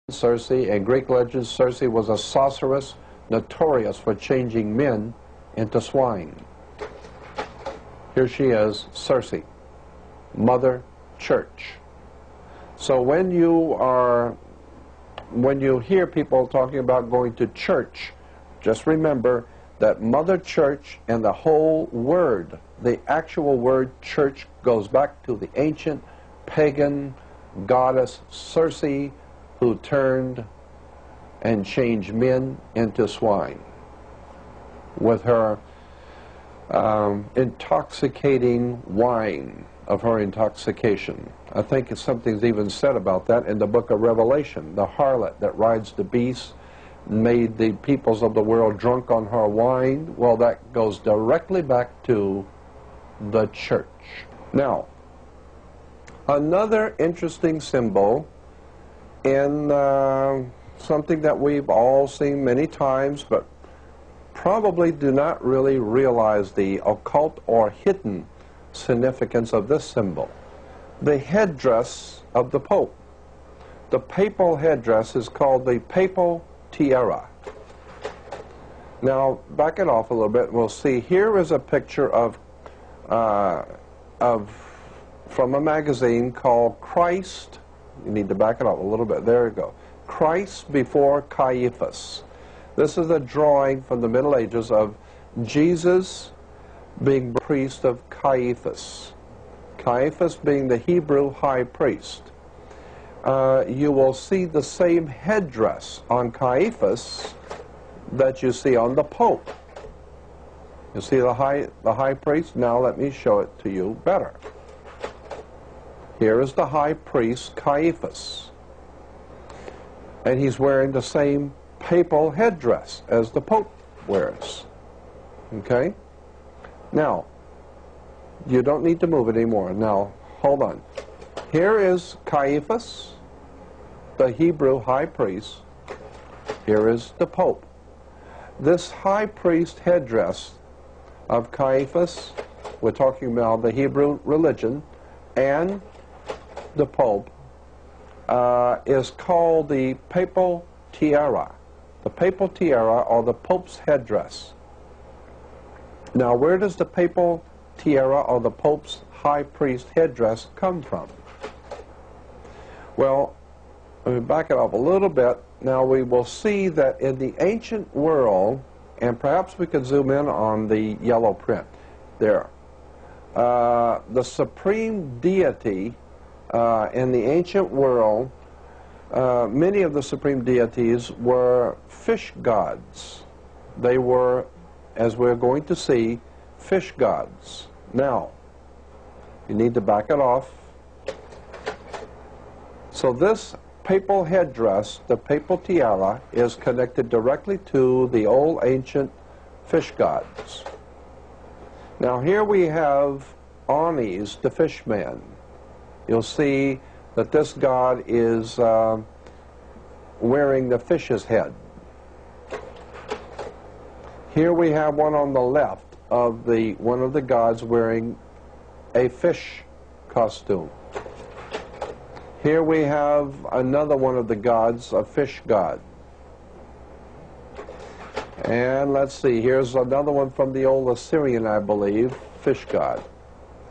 Circe. In Greek legends, Circe was a sorceress notorious for changing men into swine. Here she is, Circe, Mother Church. So when you hear people talking about going to church, just remember that Mother Church and the whole word, the actual word church, goes back to the ancient pagan goddess Circe, who turned and changed men into swine with her intoxicating wine of her intoxication. I think something's even said about that in the book of Revelation. The harlot that rides the beast made the peoples of the world drunk on her wine. Well, that goes directly back to the church. Now, another interesting symbol in something that we've all seen many times, but probably do not really realize the occult or hidden significance of this symbol. The headdress of the Pope. The papal headdress is called the Papal Tiara. Now, back it off a little bit, and we'll see. Here is a picture from a magazine called Christ. You need to back it up a little bit. There you go. Christ before Caiaphas. This is a drawing from the Middle Ages of Jesus being priest of Caiaphas. Caiaphas being the Hebrew high priest. You will see the same headdress on Caiaphas that you see on the Pope. You see the high priest? Now let me show it to you better. Here is the high priest, Caiaphas. And he's wearing the same papal headdress as the Pope wears. Okay? Now, you don't need to move it anymore. Now, hold on. Here is Caiaphas, the Hebrew high priest. Here is the Pope. This high priest headdress of Caiaphas, we're talking about the Hebrew religion, and the Pope, is called the Papal Tiara. The Papal Tiara, or the Pope's headdress. Now, where does the Papal Tiara, or the Pope's high priest headdress, come from? Well, let me back it up a little bit. Now, we will see that in the ancient world, and perhaps we could zoom in on the yellow print there, the supreme deity in the ancient world, many of the supreme deities were fish gods. They were, as we're going to see, fish gods. Now, you need to back it off. So this papal headdress, the papal tiara, is connected directly to the old ancient fish gods. Now here we have Onis, the fish man. You'll see that this god is wearing the fish's head. Here we have one on the left of one of the gods wearing a fish costume. Here we have another one of the gods, a fish god. And let's see, here's another one from the old Assyrian, I believe, fish god.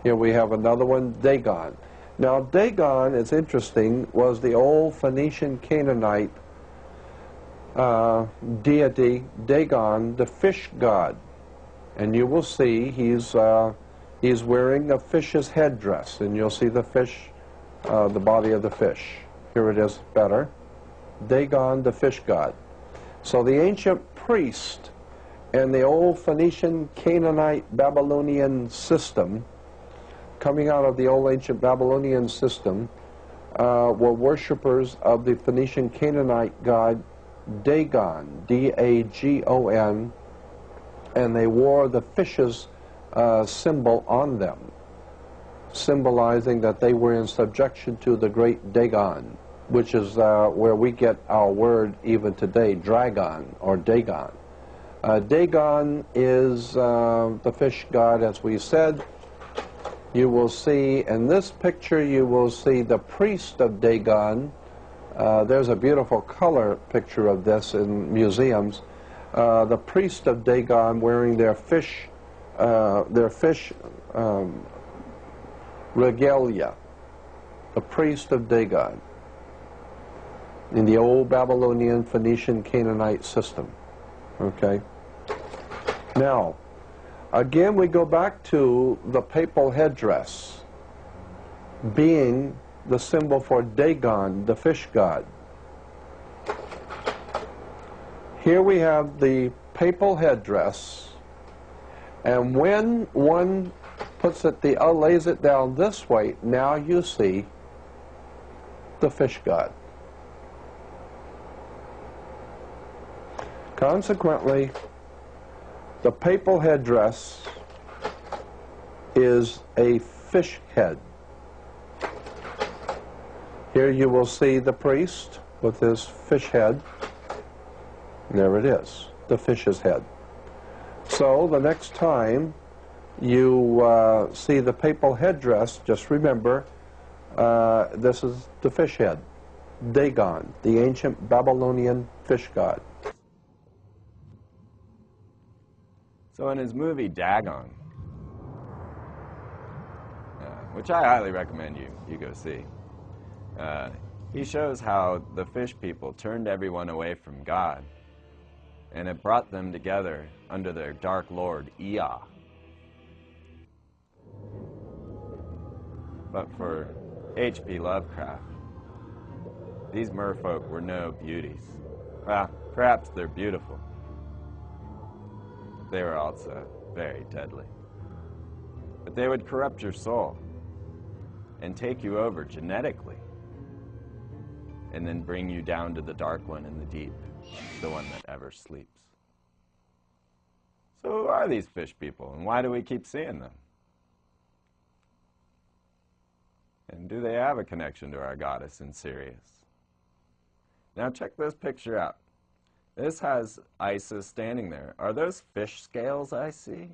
Here we have another one, Dagon. Now, Dagon, it's interesting, was the old Phoenician Canaanite deity, Dagon, the fish god. And you will see he's wearing a fish's headdress, and you'll see the fish, the body of the fish. Here it is better. Dagon, the fish god. So the ancient priest and the old Phoenician Canaanite Babylonian system, coming out of the old ancient Babylonian system, were worshippers of the Phoenician Canaanite god Dagon, D-A-G-O-N, and they wore the fish's symbol on them, symbolizing that they were in subjection to the great Dagon, which is where we get our word even today, dragon or Dagon. Dagon is the fish god, as we said. You will see in this picture, you will see the priest of Dagon There's a beautiful color picture of this in museums. The priests of Dagon wearing their fish regalia. The priest of Dagon in the old Babylonian, Phoenician, Canaanite system. Okay. Now, again, we go back to the papal headdress being the symbol for Dagon, the fish god. Here we have the papal headdress, and when one puts it, lays it down this way, now you see the fish god. Consequently, the papal headdress is a fish head. Here you will see the priest with his fish head. And there it is, the fish's head. So the next time you see the papal headdress, just remember this is the fish head, Dagon, the ancient Babylonian fish god. So in his movie Dagon, which I highly recommend you go see, he shows how the fish people turned everyone away from God, and it brought them together under their dark lord, Ea. But for H.P. Lovecraft, these merfolk were no beauties. Well, perhaps they're beautiful. They were also very deadly. But they would corrupt your soul and take you over genetically and then bring you down to the dark one in the deep, the one that ever sleeps. So who are these fish people, and why do we keep seeing them? And do they have a connection to our goddess in Sirius? Now check this picture out. This has Isis standing there. Are those fish scales I see?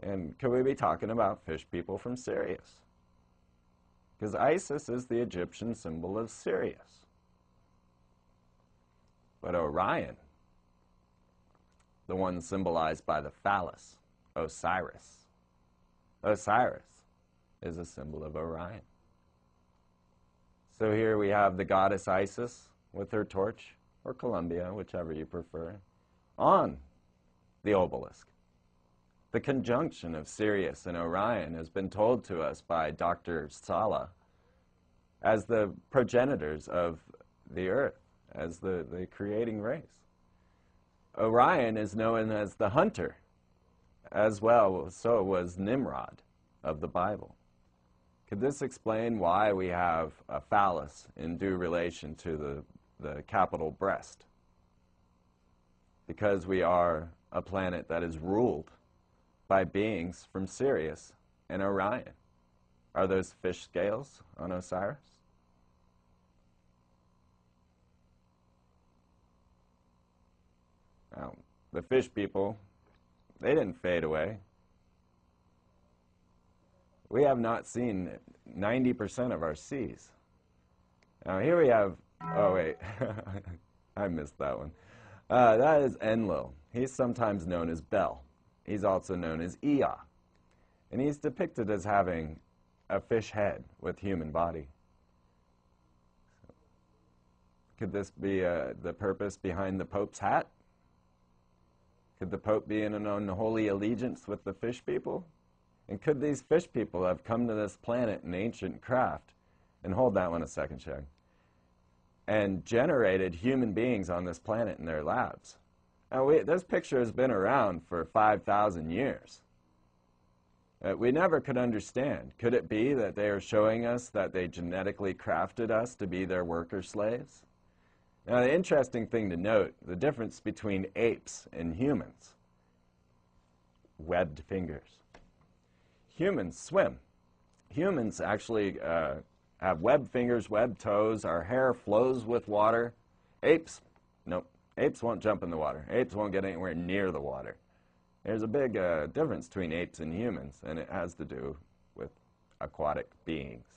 And could we be talking about fish people from Sirius? Because Isis is the Egyptian symbol of Sirius. But Orion, the one symbolized by the phallus, Osiris is a symbol of Orion. So here we have the goddess Isis with her torch, or Columbia, whichever you prefer, on the obelisk. The conjunction of Sirius and Orion has been told to us by Dr. Sala as the progenitors of the Earth, as the creating race. Orion is known as the hunter, as well, so was Nimrod of the Bible. Could this explain why we have a phallus in due relation to the capital breast? Because we are a planet that is ruled by beings from Sirius and Orion. Are those fish scales on Osiris? Now, the fish people, they didn't fade away. We have not seen 90% of our seas. Now here we have, oh wait, I missed that one. That is Enlil. He's sometimes known as Bel. He's also known as Ea. And he's depicted as having a fish head with human body. Could this be the purpose behind the Pope's hat? Could the Pope be in an unholy allegiance with the fish people? And could these fish people have come to this planet in ancient craft, and hold that one a second, Shag, and generated human beings on this planet in their labs? Now, this picture has been around for 5,000 years. We never could understand. Could it be that they are showing us that they genetically crafted us to be their worker slaves? Now, the interesting thing to note, the difference between apes and humans. Webbed fingers. Humans swim. Humans actually have webbed fingers, webbed toes. Our hair flows with water. Apes, nope. Apes won't jump in the water. Apes won't get anywhere near the water. There's a big difference between apes and humans, and it has to do with aquatic beings.